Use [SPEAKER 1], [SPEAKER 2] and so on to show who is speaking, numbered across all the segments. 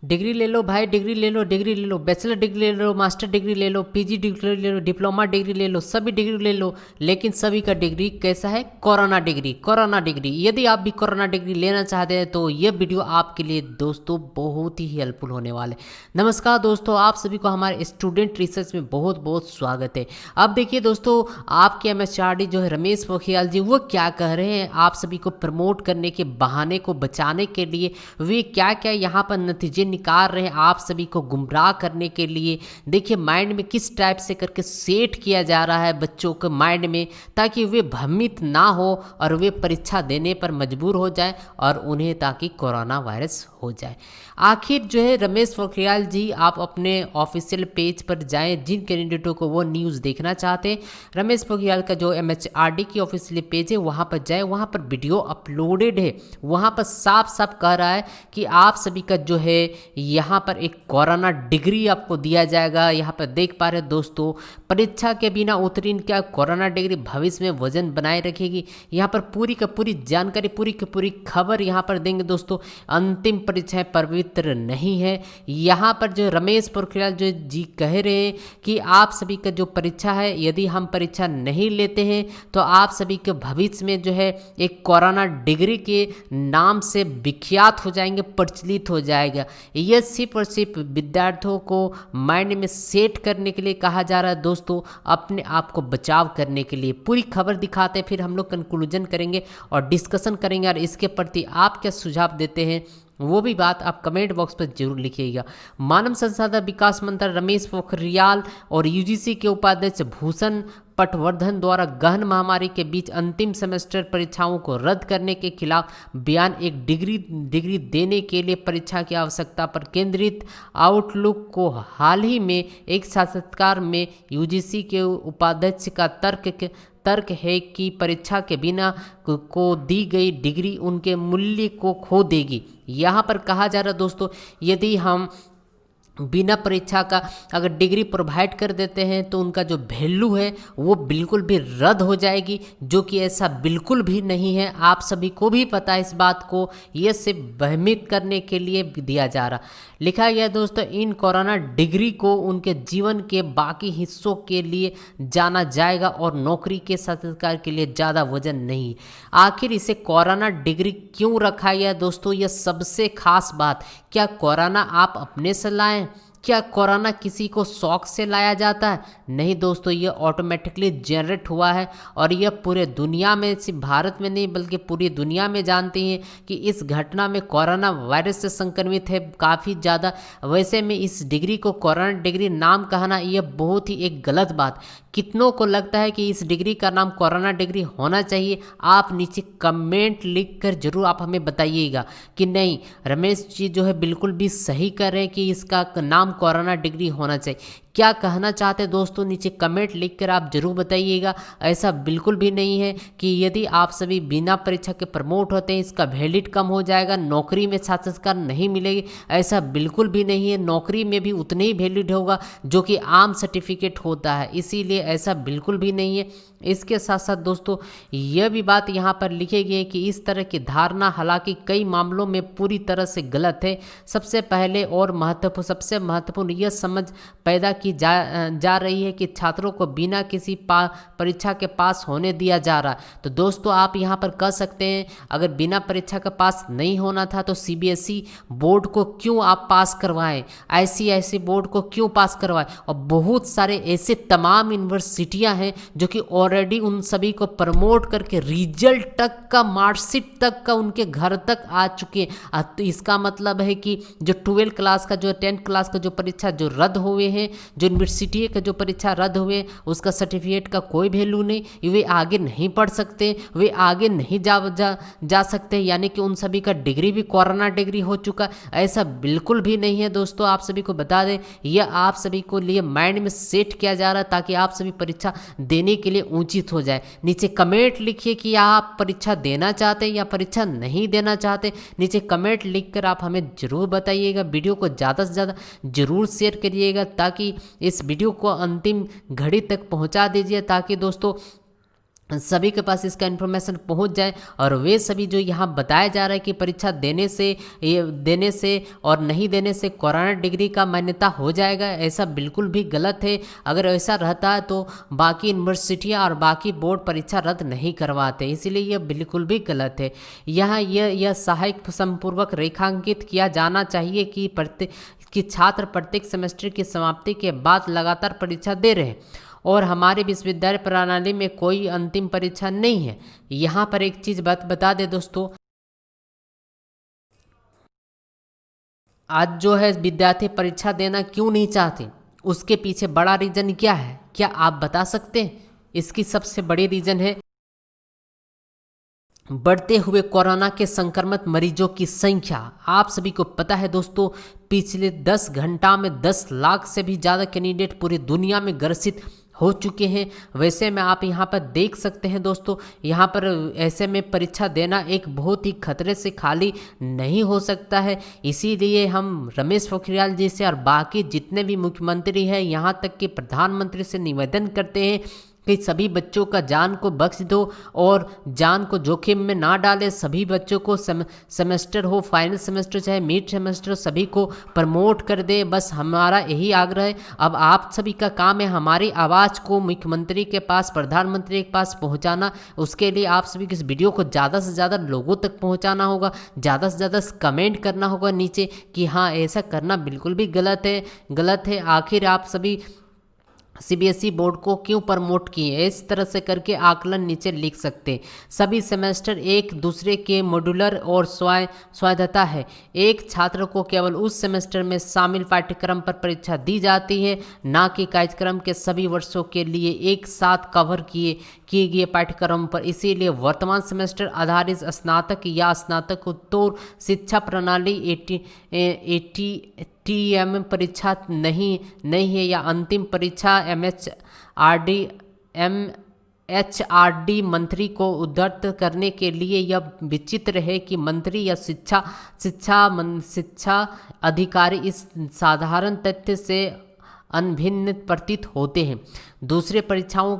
[SPEAKER 1] Degree ले लो भाई, degree ले लो, डिग्री ले लो, बैचलर डिग्री ले लो, मास्टर डिग्री ले लो, पीजी डिग्री ले लो, डिप्लोमा डिग्री ले लो, सभी डिग्री ले लो। लेकिन सभी का डिग्री कैसा है? Corona degree, corona degree. यदि आप भी कोरोना डिग्री लेना चाहते हैं तो ये वीडियो आपके लिए दोस्तों बहुत ही हेल्पफुल होने वाले। नमस्कार दोस्तों, आप सभी को हमारे स्टूडेंट रिसर्च में बहुत बहुत स्वागत है। अब देखिए दोस्तों, आपके एमएचआरडी जो है रमेश पोखरियाल जी, वो क्या कह रहे हैं आप सभी को प्रमोट करने के बहाने को बचाने के लिए वे क्या क्या यहाँ पर नतीजे निकाल रहे हैं आप सभी को गुमराह करने के लिए। देखिए माइंड में किस टाइप से करके सेट किया जा रहा है बच्चों के माइंड में, ताकि वे भ्रमित ना हो और वे परीक्षा देने पर मजबूर हो जाए और उन्हें ताकि कोरोना वायरस हो जाए। आखिर जो है रमेश पोखरियाल जी, आप अपने ऑफिशियल पेज पर जाएं, जिन कैंडिडेटों को वो न्यूज़ देखना चाहते हैं रमेश पोखरियाल का जो एमएचआरडी की ऑफिशियल पेज है वहाँ पर जाए, वहाँ पर वीडियो अपलोडेड है। वहाँ पर साफ साफ कह रहा है कि आप सभी का जो है यहाँ पर एक कोरोना डिग्री आपको दिया जाएगा। यहाँ पर देख पा रहे दोस्तों, परीक्षा के बिना उत्तीर्ण क्या कोरोना डिग्री भविष्य में वजन बनाए रखेगी। यहाँ पर पूरी का पूरी जानकारी, पूरी की पूरी खबर यहाँ पर देंगे दोस्तों। अंतिम परीक्षाएं पवित्र नहीं है। यहाँ पर जो रमेश पोखरियाल जो जी कह रहे हैं कि आप सभी का जो परीक्षा है, यदि हम परीक्षा नहीं लेते हैं तो आप सभी के भविष्य में जो है एक कोरोना डिग्री के नाम से विख्यात हो जाएंगे, प्रचलित हो जाएगा। यह सिर्फ और सिर्फ विद्यार्थियों को माइंड में सेट करने के लिए कहा जा रहा है दोस्तों, अपने आप को बचाव करने के लिए। पूरी खबर दिखाते हैं, फिर हम लोग कंक्लूजन करेंगे और डिस्कशन करेंगे और इसके प्रति आप क्या सुझाव देते हैं वो भी बात आप कमेंट बॉक्स पर जरूर लिखिएगा। मानव संसाधन विकास मंत्री रमेश पोखरियाल और यूजीसी के उपाध्यक्ष भूषण पटवर्धन द्वारा गहन महामारी के बीच अंतिम सेमेस्टर परीक्षाओं को रद्द करने के खिलाफ बयान, एक डिग्री देने के लिए परीक्षा की आवश्यकता पर केंद्रित आउटलुक को हाल ही में एक साक्षात्कार में यूजीसी के उपाध्यक्ष का तर्क है कि परीक्षा के बिना को दी गई डिग्री उनके मूल्य को खो देगी। यहाँ पर कहा जा रहा है दोस्तों, यदि हम बिना परीक्षा का अगर डिग्री प्रोवाइड कर देते हैं तो उनका जो वैल्यू है वो बिल्कुल भी रद्द हो जाएगी, जो कि ऐसा बिल्कुल भी नहीं है। आप सभी को भी पता है इस बात को, ये सिर्फ भ्रमित करने के लिए दिया जा रहा। लिखा गया दोस्तों, इन कोरोना डिग्री को उनके जीवन के बाकी हिस्सों के लिए जाना जाएगा और नौकरी के साक्षात्कार के लिए ज़्यादा वजन नहीं। आखिर इसे कोरोना डिग्री क्यों रखा गया दोस्तों? यह सबसे खास बात, क्या कोरोना आप अपने से लाएं? क्या कोरोना किसी को शौक से लाया जाता है? नहीं दोस्तों, ये ऑटोमेटिकली जनरेट हुआ है और यह पूरे दुनिया में, सिर्फ भारत में नहीं बल्कि पूरी दुनिया में जानती हैं कि इस घटना में कोरोना वायरस से संक्रमित है काफ़ी ज़्यादा। वैसे में इस डिग्री को कोरोना डिग्री नाम कहना यह बहुत ही एक गलत बात। कितनों को लगता है कि इस डिग्री का नाम कोरोना डिग्री होना चाहिए? आप नीचे कमेंट लिख कर जरूर आप हमें बताइएगा कि नहीं, रमेश जी जो है बिल्कुल भी सही कर रहे हैं कि इसका नाम कोरोना डिग्री होना चाहिए। क्या कहना चाहते हैं दोस्तों, नीचे कमेंट लिखकर आप जरूर बताइएगा। ऐसा बिल्कुल भी नहीं है कि यदि आप सभी बिना परीक्षा के प्रमोट होते हैं इसका वैलिड कम हो जाएगा, नौकरी में साक्षात्कार नहीं मिलेगी। ऐसा बिल्कुल भी नहीं है, नौकरी में भी उतने ही वैलिड होगा जो कि आम सर्टिफिकेट होता है, इसीलिए ऐसा बिल्कुल भी नहीं है। इसके साथ साथ दोस्तों यह भी बात यहाँ पर लिखी गई है कि इस तरह की धारणा हालांकि कई मामलों में पूरी तरह से गलत है। सबसे पहले और सबसे महत्वपूर्ण यह समझ पैदा की जा रही है कि छात्रों को बिना किसी परीक्षा के पास होने दिया जा रहा है। तो दोस्तों आप यहाँ पर कह सकते हैं, अगर बिना परीक्षा के पास नहीं होना था तो सीबीएसई बोर्ड को क्यों आप पास करवाएं, आईसीएसई बोर्ड को क्यों पास करवाएं? और बहुत सारे ऐसे तमाम यूनिवर्सिटियां हैं जो कि ऑलरेडी उन सभी को प्रमोट करके रिजल्ट तक का, मार्कशीट तक का उनके घर तक आ चुके हैं। तो इसका मतलब है कि जो 12 क्लास का, जो 10 क्लास का जो परीक्षा जो रद्द हुए हैं, जो यूनिवर्सिटी का जो परीक्षा रद्द हुए, उसका सर्टिफिकेट का कोई वैल्यू नहीं, वे आगे नहीं पढ़ सकते, वे आगे नहीं जा सकते, यानी कि उन सभी का डिग्री भी कोरोना डिग्री हो चुका। ऐसा बिल्कुल भी नहीं है दोस्तों, आप सभी को बता दें, यह आप सभी को लिए माइंड में सेट किया जा रहा है ताकि आप सभी परीक्षा देने के लिए उचित हो जाए। नीचे कमेंट लिखिए कि आप परीक्षा देना चाहते हैं या परीक्षा नहीं देना चाहते। नीचे कमेंट लिखकर आप हमें जरूर बताइएगा। वीडियो को ज़्यादा से ज़्यादा जरूर शेयर करिएगा ताकि इस वीडियो को अंतिम घड़ी तक पहुंचा दीजिए, ताकि दोस्तों सभी के पास इसका इन्फॉर्मेशन पहुंच जाए और वे सभी जो यहाँ बताया जा रहा है कि परीक्षा देने से और नहीं देने से कोरोना डिग्री का मान्यता हो जाएगा, ऐसा बिल्कुल भी गलत है। अगर ऐसा रहता है तो बाकी यूनिवर्सिटियाँ और बाकी बोर्ड परीक्षा रद्द नहीं करवाते, इसीलिए यह बिल्कुल भी गलत है। यहाँ यह सहायक समपूर्वक रेखांकित किया जाना चाहिए कि छात्र प्रत्येक सेमेस्टर की समाप्ति के बाद लगातार परीक्षा दे रहे हैं और हमारे विश्वविद्यालय प्रणाली में कोई अंतिम परीक्षा नहीं है। यहाँ पर एक चीज़ बता दे दोस्तों, आज जो है विद्यार्थी परीक्षा देना क्यों नहीं चाहते, उसके पीछे बड़ा रीज़न क्या है, क्या आप बता सकते हैं? इसकी सबसे बड़ी रीज़न है बढ़ते हुए कोरोना के संक्रमित मरीजों की संख्या। आप सभी को पता है दोस्तों, पिछले 10 घंटा में 10 लाख से भी ज़्यादा कैंडिडेट पूरी दुनिया में ग्रसित हो चुके हैं। वैसे में आप यहाँ पर देख सकते हैं दोस्तों, यहाँ पर ऐसे में परीक्षा देना एक बहुत ही खतरे से खाली नहीं हो सकता है। इसीलिए हम रमेश पोखरियाल जी से और बाकी जितने भी मुख्यमंत्री हैं, यहाँ तक कि प्रधानमंत्री से निवेदन करते हैं कि सभी बच्चों का जान को बख्श दो और जान को जोखिम में ना डालें। सभी बच्चों को सेमेस्टर हो, फाइनल सेमेस्टर चाहे मिड सेमेस्टर, सभी को प्रमोट कर दे। बस हमारा यही आग्रह है। अब आप सभी का काम है हमारी आवाज़ को मुख्यमंत्री के पास, प्रधानमंत्री के पास पहुंचाना। उसके लिए आप सभी को इस वीडियो को ज़्यादा से ज़्यादा लोगों तक पहुंचाना होगा, ज़्यादा से ज़्यादा कमेंट करना होगा नीचे कि हाँ ऐसा करना बिल्कुल भी गलत है। आखिर आप सभी सीबीएसई बोर्ड को क्यों प्रमोट किए, इस तरह से करके आकलन नीचे लिख सकते हैं। सभी सेमेस्टर एक दूसरे के मॉड्यूलर और स्वायत्तता है। एक छात्र को केवल उस सेमेस्टर में शामिल पाठ्यक्रम पर परीक्षा दी जाती है, ना कि कार्यक्रम के सभी वर्षों के लिए एक साथ कवर किए गए पाठ्यक्रम पर। इसीलिए वर्तमान सेमेस्टर आधारित स्नातक या स्नातकोत्तर शिक्षा प्रणाली ATM परीक्षा नहीं है या अंतिम परीक्षा MHRD मंत्री को उद्धृत करने के लिए यह विचित्र है कि मंत्री या शिक्षा अधिकारी इस साधारण तथ्य से अनभिन्न प्रतीत होते हैं। दूसरे परीक्षाओं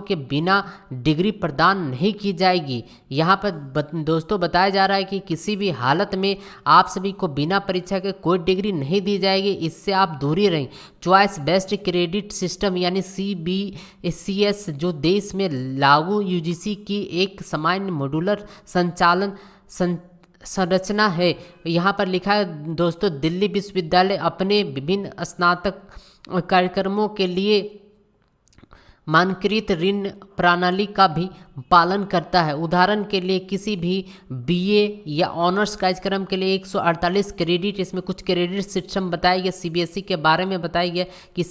[SPEAKER 1] के बिना डिग्री प्रदान नहीं की जाएगी। यहाँ पर दोस्तों बताया जा रहा है कि किसी भी हालत में आप सभी को बिना परीक्षा के कोई डिग्री नहीं दी जाएगी। इससे आप दूरी रहें। चॉइस बेस्ड क्रेडिट सिस्टम यानी CBCS जो देश में लागू UGC की एक सामान्य मॉड्यूलर संरचना है। यहाँ पर लिखा है दोस्तों, दिल्ली विश्वविद्यालय अपने विभिन्न स्नातक कार्यक्रमों के लिए मानकीकृत ऋण प्रणाली का भी पालन करता है। उदाहरण के लिए किसी भी BA या ऑनर्स कार्यक्रम के लिए 148 क्रेडिट, इसमें कुछ क्रेडिट सिस्टम बताया गया, CBSE के बारे में बताया गया कि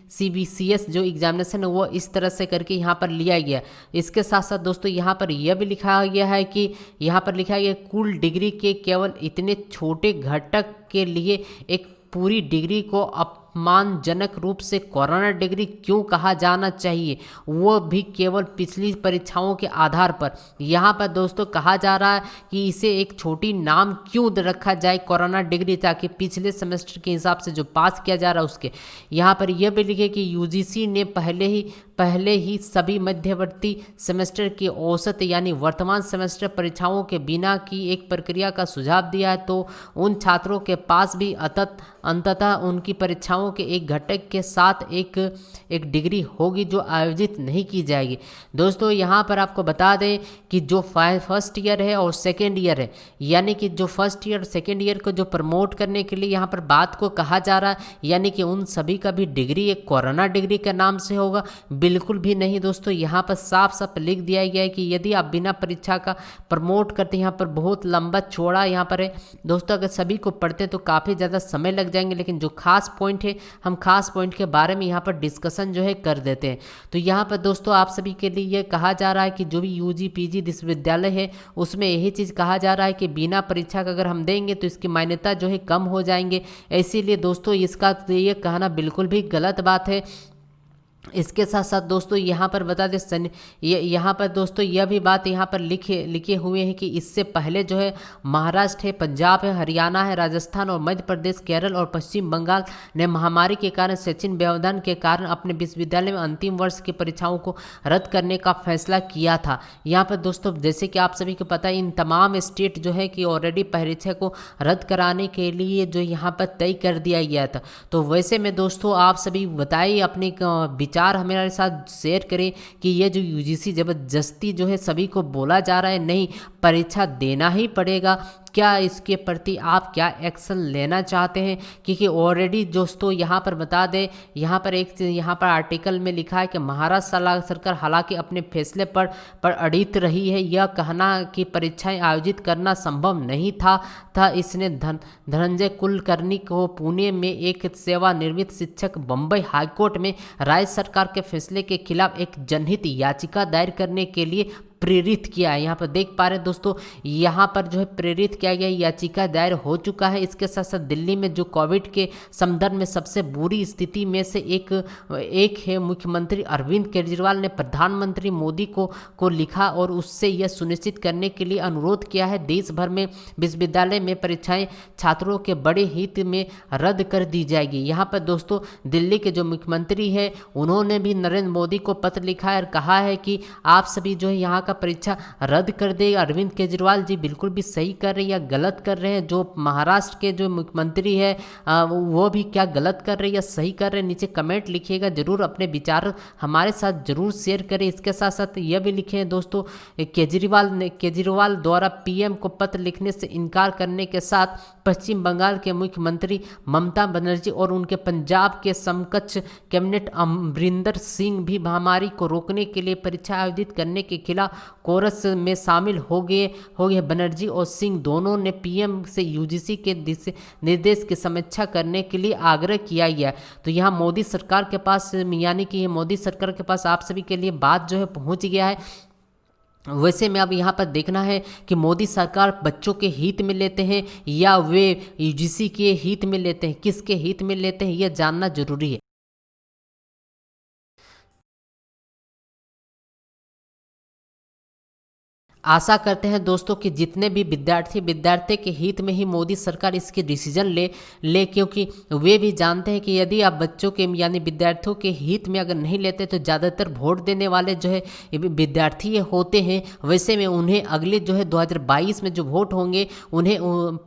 [SPEAKER 1] CBCS जो एग्जामिनेशन है वो इस तरह से करके यहाँ पर लिया गया। इसके साथ साथ दोस्तों यहाँ पर यह भी लिखा गया है कि यहाँ पर लिखा गया कुल डिग्री के केवल इतने छोटे घटक के लिए एक पूरी डिग्री को अपमानजनक रूप से कोरोना डिग्री क्यों कहा जाना चाहिए, वो भी केवल पिछली परीक्षाओं के आधार पर। यहाँ पर दोस्तों कहा जा रहा है कि इसे एक छोटी नाम क्यों रखा जाए कोरोना डिग्री, ताकि पिछले सेमेस्टर के हिसाब से जो पास किया जा रहा है उसके। यहाँ पर यह भी लिखे कि UGC ने पहले ही सभी मध्यवर्ती सेमेस्टर की औसत यानी वर्तमान सेमेस्टर परीक्षाओं के बिना की एक प्रक्रिया का सुझाव दिया है, तो उन छात्रों के पास भी अंततः उनकी परीक्षाओं के एक घटक के साथ एक डिग्री होगी जो आयोजित नहीं की जाएगी। दोस्तों यहाँ पर आपको बता दें कि जो फर्स्ट ईयर है और सेकेंड ईयर है, यानी कि जो फर्स्ट ईयर और सेकेंड ईयर को जो प्रमोट करने के लिए यहाँ पर बात को कहा जा रहा है, यानी कि उन सभी का भी डिग्री एक कोरोना डिग्री के नाम से होगा, बिल्कुल भी नहीं दोस्तों। यहाँ पर साफ लिख दिया गया है कि यदि आप बिना परीक्षा का प्रमोट करते हैं, यहाँ पर बहुत लंबा चौड़ा यहाँ पर है दोस्तों। अगर सभी को पढ़ते हैं तो काफ़ी ज़्यादा समय लग जाएंगे, लेकिन जो खास पॉइंट है हम खास पॉइंट के बारे में यहाँ पर डिस्कशन जो है कर देते हैं। तो यहाँ पर दोस्तों आप सभी के लिए ये कहा जा रहा है कि जो भी UG PG विश्वविद्यालय है उसमें यही चीज़ कहा जा रहा है कि बिना परीक्षा का अगर हम देंगे तो इसकी मान्यता जो है कम हो जाएंगे। इसीलिए दोस्तों इसका ये कहना बिल्कुल भी गलत बात है। इसके साथ साथ दोस्तों यहाँ पर बता दें यहाँ पर दोस्तों यह भी बात यहाँ पर लिखे हुए हैं कि इससे पहले जो है महाराष्ट्र है, पंजाब है, हरियाणा है, राजस्थान और मध्य प्रदेश, केरल और पश्चिम बंगाल ने महामारी के कारण शैक्षणिक व्यवधान के कारण अपने विश्वविद्यालय में अंतिम वर्ष की परीक्षाओं को रद्द करने का फैसला किया था। यहाँ पर दोस्तों जैसे कि आप सभी को पता है इन तमाम स्टेट जो है कि ऑलरेडी परीक्षा को रद्द कराने के लिए जो यहाँ पर तय कर दिया गया था। तो वैसे में दोस्तों आप सभी बताइए अपने विचार हमारे साथ शेयर करें कि ये जो यूजीसी जबरदस्ती जो है सभी को बोला जा रहा है नहीं परीक्षा देना ही पड़ेगा, क्या इसके प्रति आप क्या एक्शन लेना चाहते हैं? क्योंकि ऑलरेडी दोस्तों यहाँ पर बता दें यहाँ पर आर्टिकल में लिखा है कि महाराष्ट्र सरकार हालांकि अपने फैसले पर अड़िग रही है। यह कहना कि परीक्षाएं आयोजित करना संभव नहीं था इसने धनंजय कुलकर्णी को पुणे में एक सेवानिवृत्त शिक्षक बम्बई हाईकोर्ट में राज्य सरकार के फैसले के खिलाफ एक जनहित याचिका दायर करने के लिए प्रेरित किया है। यहाँ पर देख पा रहे हैं दोस्तों यहाँ पर जो है प्रेरित किया गया याचिका दायर हो चुका है। इसके साथ साथ दिल्ली में जो कोविड के संदर्भ में सबसे बुरी स्थिति में से एक है, मुख्यमंत्री अरविंद केजरीवाल ने प्रधानमंत्री मोदी को लिखा और उससे यह सुनिश्चित करने के लिए अनुरोध किया है देश भर में विश्वविद्यालय में परीक्षाएं छात्रों के बड़े हित में रद्द कर दी जाएगी। यहाँ पर दोस्तों दिल्ली के जो मुख्यमंत्री है उन्होंने भी नरेंद्र मोदी को पत्र लिखा है और कहा है कि आप सभी जो है यहाँ का परीक्षा रद्द कर दे। अरविंद केजरीवाल जी बिल्कुल भी सही कर रहे हैं या गलत कर रहे हैं? जो महाराष्ट्र के जो मुख्यमंत्री है वो भी क्या गलत कर रहे हैं या सही कर रहे हैं? नीचे कमेंट लिखिएगा, जरूर अपने विचार हमारे साथ जरूर शेयर करें। इसके साथ साथ यह भी लिखें दोस्तों केजरीवाल द्वारा पीएम को पत्र लिखने से इनकार करने के साथ पश्चिम बंगाल के मुख्यमंत्री ममता बनर्जी और उनके पंजाब के समकक्ष कैबिनेट अमरिंदर सिंह भी महामारी को रोकने के लिए परीक्षा आयोजित करने के खिलाफ कोरस में शामिल हो गए। बनर्जी और सिंह दोनों ने पीएम से यूजीसी के निर्देश की समीक्षा करने के लिए आग्रह किया गया। तो यहाँ मोदी सरकार के पास यानी कि मोदी सरकार के पास आप सभी के लिए बात जो है पहुंच गया है। वैसे में अब यहाँ पर देखना है कि मोदी सरकार बच्चों के हित में लेते हैं या वे यूजीसी के हित में लेते हैं, किसके हित में लेते हैं यह जानना जरूरी है। आशा करते हैं दोस्तों कि जितने भी विद्यार्थी के हित में ही मोदी सरकार इसके डिसीजन ले क्योंकि वे भी जानते हैं कि यदि आप बच्चों के यानी विद्यार्थियों के हित में अगर नहीं लेते तो ज़्यादातर वोट देने वाले जो है विद्यार्थी होते हैं। वैसे में उन्हें अगले जो है 2022 में जो वोट होंगे उन्हें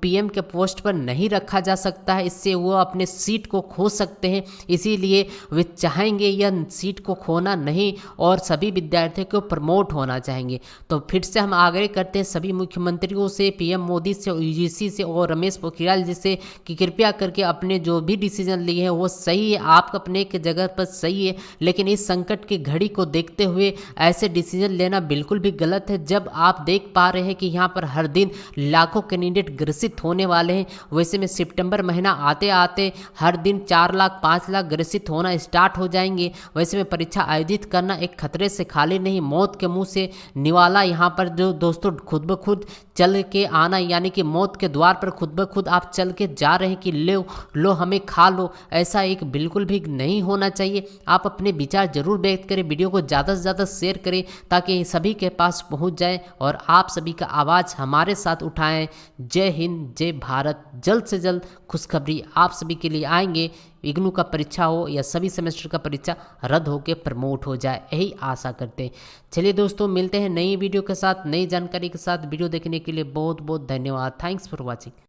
[SPEAKER 1] पीएम के पोस्ट पर नहीं रखा जा सकता है, इससे वो अपने सीट को खो सकते हैं। इसीलिए वे चाहेंगे यह सीट को खोना नहीं और सभी विद्यार्थियों को प्रमोट होना चाहेंगे। तो फिर से हम आग्रह करते हैं सभी मुख्यमंत्रियों से, पीएम मोदी से, यूजीसी से और रमेश पोखरियाल जी से कि कृपया करके अपने जो भी डिसीजन लिए हैं वो सही है, आप अपने के जगह पर सही है, लेकिन इस संकट की घड़ी को देखते हुए ऐसे डिसीजन लेना बिल्कुल भी गलत है। जब आप देख पा रहे हैं कि यहाँ पर हर दिन लाखों कैंडिडेट ग्रसित होने वाले हैं, वैसे में सितंबर महीना आते आते हर दिन 4 लाख 5 लाख ग्रसित होना स्टार्ट हो जाएंगे। वैसे में परीक्षा आयोजित करना एक खतरे से खाली नहीं, मौत के मुंह से निवाला यहाँ पर जो दोस्तों खुद ब खुद चल के आना यानी कि मौत के द्वार पर खुद ब खुद आप चल के जा रहे हैं कि लो हमें खा लो, ऐसा एक बिल्कुल भी नहीं होना चाहिए। आप अपने विचार जरूर व्यक्त करें, वीडियो को ज़्यादा से ज़्यादा शेयर करें ताकि सभी के पास पहुंच जाए और आप सभी का आवाज़ हमारे साथ उठाएं। जय हिंद, जय भारत। जल्द से जल्द खुशखबरी आप सभी के लिए आएंगे। इग्नू का परीक्षा हो या सभी सेमेस्टर का परीक्षा रद्द होकर प्रमोट हो जाए, यही आशा करते हैं। चलिए दोस्तों मिलते हैं नई वीडियो के साथ, नई जानकारी के साथ। वीडियो देखने के लिए बहुत बहुत धन्यवाद। Thanks for watching.